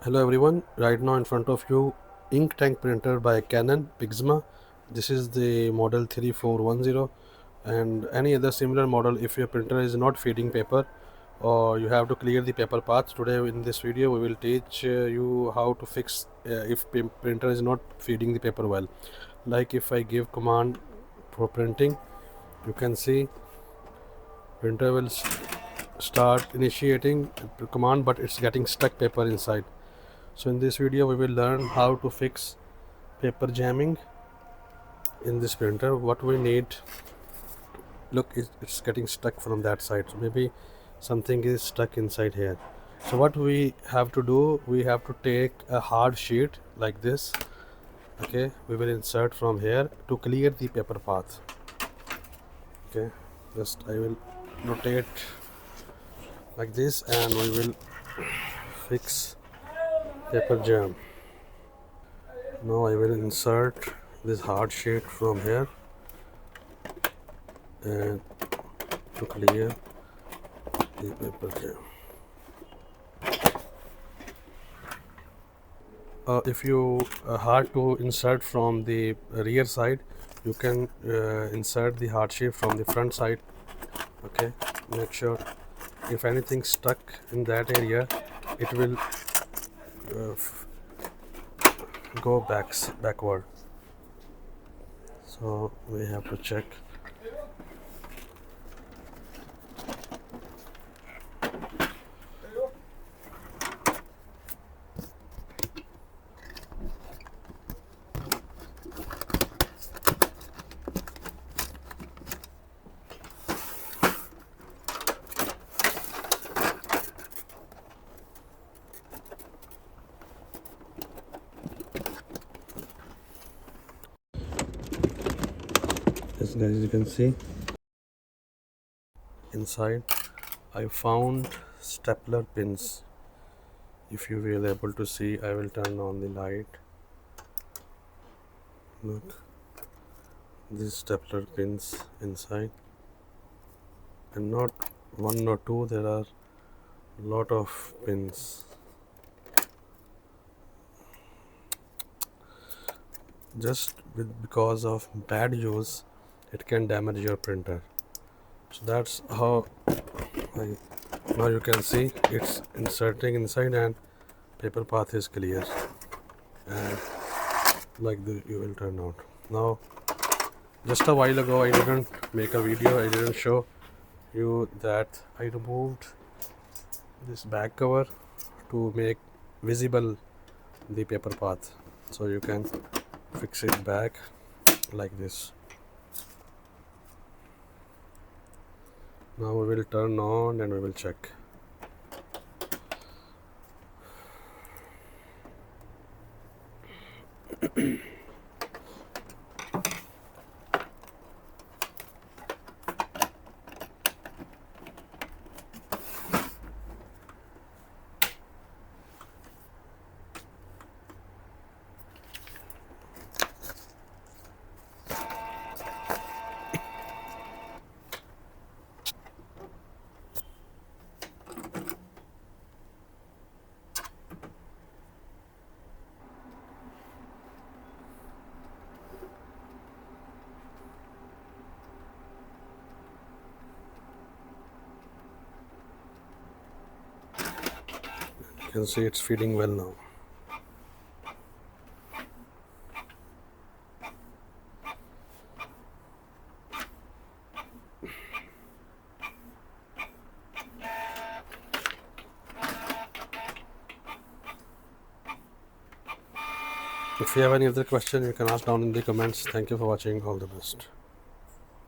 Hello everyone, right now in front of you ink tank printer by Canon PIXMA. This is the model 3410, and any other similar model if your printer is not feeding paper or you have to clear the paper paths. Today in this video we will teach you how to fix if printer is not feeding the paper well. Like if I give command for printing, you can see printer will start initiating the command, but it's getting stuck paper inside. So in this video we will learn how to fix paper jamming in this printer. What we need, look, it's getting stuck from that side, so maybe something is stuck inside here. So what we have to do, we have to take a hard sheet like this. Okay, we will insert from here to clear the paper path. Okay, just I will rotate like this and we will fix paper jam. Now I will insert this hard sheet from here and to clear the paper jam. If you hard to insert from the rear side, you can insert the hard sheet from the front side. Okay, make sure if anything stuck in that area, it will go backward. So we have to check. Yes guys, you can see inside I found stapler pins. If you will able to see, I will turn on the light. Look, these stapler pins inside, and not one or two, there are a lot of pins. Just because of bad use, it can damage your printer. So that's how now you can see it's inserting inside and paper path is clear, and like you will turn out. Now just a while ago I didn't make a video, I didn't show you that I removed this back cover to make visible the paper path, so you can fix it back like this. Now we will turn on and we will check. You can see it's feeding well now. If you have any other question, you can ask down in the comments. Thank you for watching. All the best.